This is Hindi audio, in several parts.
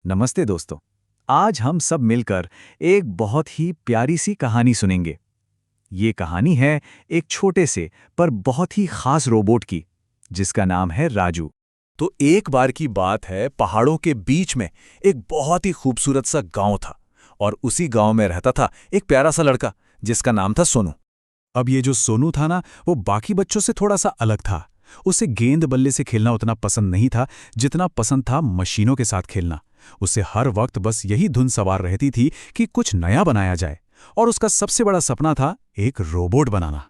नमस्ते दोस्तों। आज हम सब मिलकर एक बहुत ही प्यारी सी कहानी सुनेंगे। ये कहानी है एक छोटे से पर बहुत ही खास रोबोट की, जिसका नाम है राजू। तो एक बार की बात है, पहाड़ों के बीच में एक बहुत ही खूबसूरत सा गांव था। और उसी गांव में रहता था एक प्यारा सा लड़का जिसका नाम था सोनू। अब ये जो सोनू था ना, वो बाकी बच्चों से थोड़ा सा अलग था। उसे गेंद बल्ले से खेलना उतना पसंद नहीं था जितना पसंद था मशीनों के साथ खेलना। उसे हर वक्त बस यही धुन सवार रहती थी कि कुछ नया बनाया जाए। और उसका सबसे बड़ा सपना था एक रोबोट बनाना।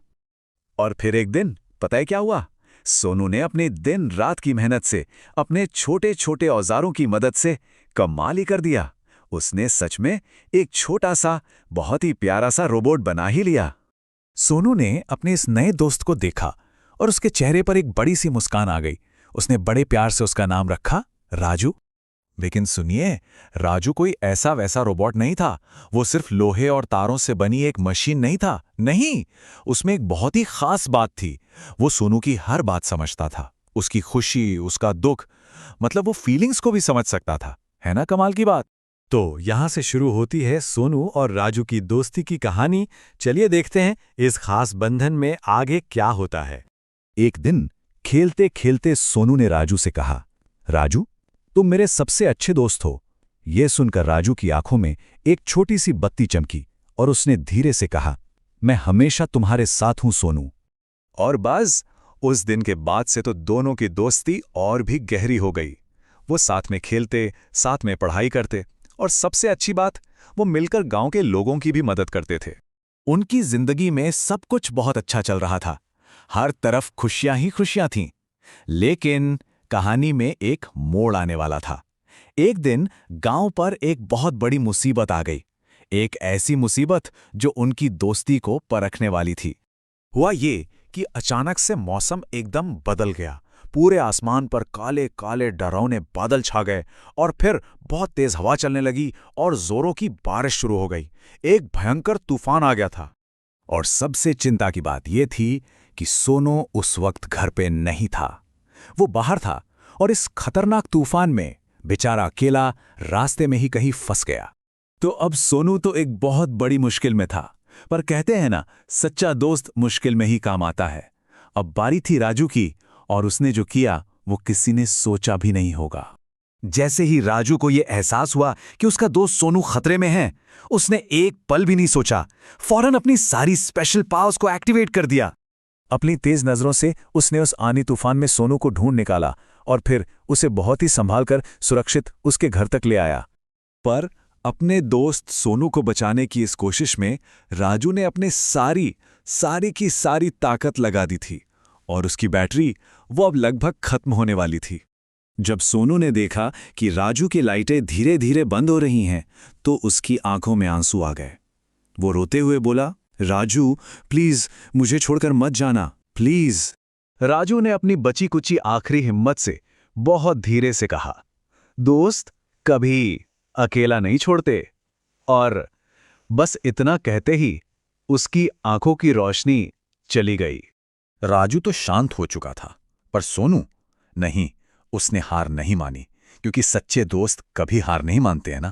और फिर एक दिन पता है क्या हुआ? सोनू ने अपने दिन रात की मेहनत से, अपने छोटे छोटे औजारों की मदद से कमाल ही कर दिया। उसने सच में एक छोटा सा, बहुत ही प्यारा सा रोबोट बना ही लिया। सोनू ने अपने इस नए दोस्त को देखा और उसके चेहरे पर एक बड़ी सी मुस्कान आ गई। उसने बड़े प्यार से उसका नाम रखा राजू। लेकिन सुनिए, राजू कोई ऐसा वैसा रोबोट नहीं था। वो सिर्फ लोहे और तारों से बनी एक मशीन नहीं था। नहीं, उसमें एक बहुत ही खास बात थी। वो सोनू की हर बात समझता था, उसकी खुशी, उसका दुख, मतलब वो फीलिंग्स को भी समझ सकता था। है ना कमाल की बात? तो यहां से शुरू होती है सोनू और राजू की दोस्ती की कहानी। चलिए देखते हैं इस खास बंधन में आगे क्या होता है। एक दिन खेलते खेलते सोनू ने राजू से कहा, राजू, तुम मेरे सबसे अच्छे दोस्त हो। यह सुनकर राजू की आंखों में एक छोटी सी बत्ती चमकी और उसने धीरे से कहा, मैं हमेशा तुम्हारे साथ हूं सोनू। और बस उस दिन के बाद से तो दोनों की दोस्ती और भी गहरी हो गई। वो साथ में खेलते, साथ में पढ़ाई करते, और सबसे अच्छी बात, वो मिलकर गांव के लोगों की भी मदद करते थे। उनकी जिंदगी में सब कुछ बहुत अच्छा चल रहा था। हर तरफ खुशियां ही खुशियां थीं। लेकिन कहानी में एक मोड़ आने वाला था। एक दिन गांव पर एक बहुत बड़ी मुसीबत आ गई। एक ऐसी मुसीबत जो उनकी दोस्ती को परखने वाली थी। हुआ ये कि अचानक से मौसम एकदम बदल गया। पूरे आसमान पर काले काले डरावने बादल छा गए और फिर बहुत तेज हवा चलने लगी और जोरों की बारिश शुरू हो गई। एक भयंकर तूफान आ गया था। और सबसे चिंता की बात यह थी कि सोनू उस वक्त घर पे नहीं था। वो बाहर था और इस खतरनाक तूफान में बेचारा अकेला रास्ते में ही कहीं फंस गया। तो अब सोनू तो एक बहुत बड़ी मुश्किल में था। पर कहते हैं ना, सच्चा दोस्त मुश्किल में ही काम आता है। अब बारी थी राजू की, और उसने जो किया वो किसी ने सोचा भी नहीं होगा। जैसे ही राजू को यह एहसास हुआ कि उसका दोस्त सोनू खतरे में है, उसने एक पल भी नहीं सोचा। फौरन अपनी सारी स्पेशल पावर्स को एक्टिवेट कर दिया। अपनी तेज नजरों से उसने उस आनी तूफान में सोनू को ढूंढ निकाला और फिर उसे बहुत ही संभालकर सुरक्षित उसके घर तक ले आया। पर अपने दोस्त सोनू को बचाने की इस कोशिश में राजू ने अपने सारी की सारी ताकत लगा दी थी, और उसकी बैटरी वो अब लगभग खत्म होने वाली थी। जब सोनू ने देखा कि राजू की लाइटें धीरे धीरे बंद हो रही हैं, तो उसकी आंखों में आंसू आ गए। वो रोते हुए बोला, राजू, प्लीज मुझे छोड़कर मत जाना, प्लीज। राजू ने अपनी बची कुची आखिरी हिम्मत से बहुत धीरे से कहा, दोस्त कभी अकेला नहीं छोड़ते। और बस इतना कहते ही उसकी आंखों की रोशनी चली गई। राजू तो शांत हो चुका था, पर सोनू नहीं, उसने हार नहीं मानी, क्योंकि सच्चे दोस्त कभी हार नहीं मानते हैं ना।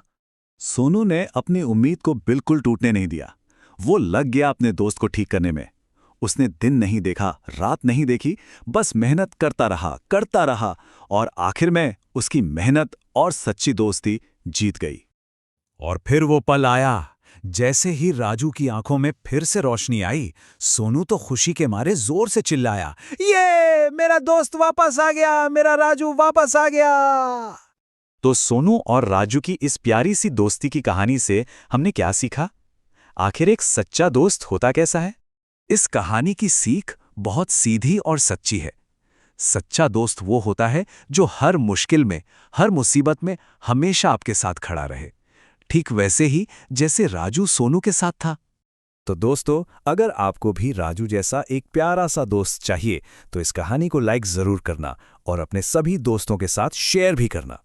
सोनू ने अपनी उम्मीद को बिल्कुल टूटने नहीं दिया। वो लग गया अपने दोस्त को ठीक करने में। उसने दिन नहीं देखा, रात नहीं देखी, बस मेहनत करता रहा, और आखिर में उसकी मेहनत और सच्ची दोस्ती जीत गई। और फिर वो पल आया। जैसे ही राजू की आंखों में फिर से रोशनी आई, सोनू तो खुशी के मारे जोर से चिल्लाया, ये मेरा दोस्त वापस आ गया, मेरा राजू वापस आ गया। तो सोनू और राजू की इस प्यारी सी दोस्ती की कहानी से हमने क्या सीखा? आखिर एक सच्चा दोस्त होता कैसा है? इस कहानी की सीख बहुत सीधी और सच्ची है। सच्चा दोस्त वो होता है जो हर मुश्किल में, हर मुसीबत में हमेशा आपके साथ खड़ा रहे, ठीक वैसे ही जैसे राजू सोनू के साथ था। तो दोस्तों, अगर आपको भी राजू जैसा एक प्यारा सा दोस्त चाहिए, तो इस कहानी को लाइक जरूर करना और अपने सभी दोस्तों के साथ शेयर भी करना।